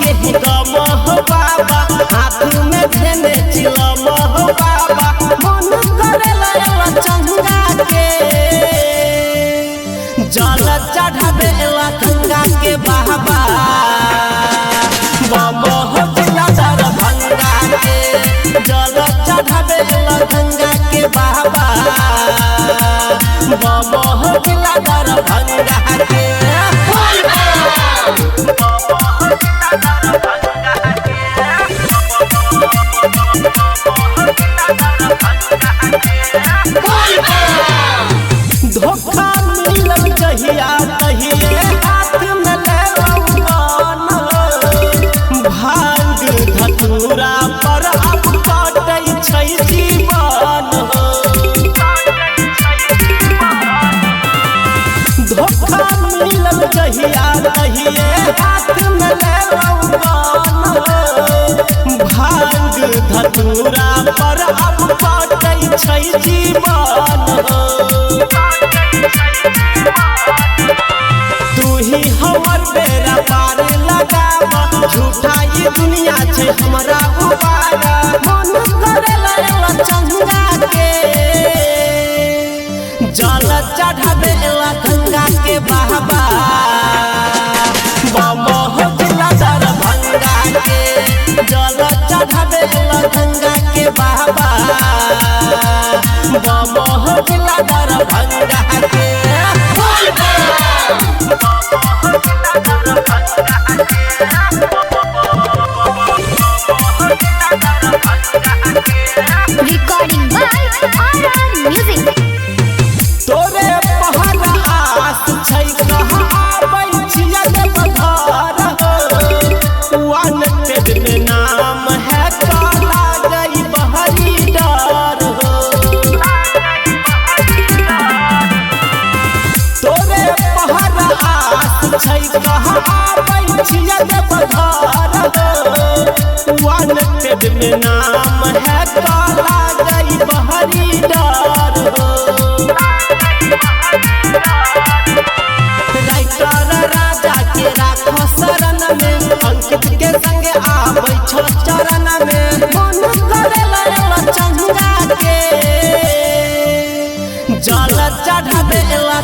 के गम हो बाबा हाथ में धेने चिलम हो बाबा मन करेला चंगा के जल चढ़ावेला गंगा के बाबा बम हो जिला दरभंगा के जल चढ़ावेला गंगा के बाबा बम हो जिला दरभंगा के धोखा मिलल जहिया तहिए हाथ में लेवन भांग धतूरा पर अब कटै छै जीवन धोखा मिलल जहिया तहिए हाथ में लेवन भांग धतूरा पर अब कटै छै जीवन तू ही हमर बेरा पार लगावा झूठा ये दुनिया छे हमरा उबारा मन करेला चंगा के जल चढ़ावेला गंगा के बाबा बम हो जिला दरभंगा के जल चढ़ावेला गंगा के बाबा बम हो जिला दरभंगा के Recording by RR Music. तोरे पहरा आस छै कहाँ आबै छिया देवघर वानटेड में नाम है काला गई बहरी डर तोरे पहरा आस छै कहाँ आबै छिया देवघर वानटेड में नाम है काला गई बहरी डर राजा के राखो शरण में अंकित के संगे आबै छो चरण में मन करेला चंगा के जल चढ़ावेला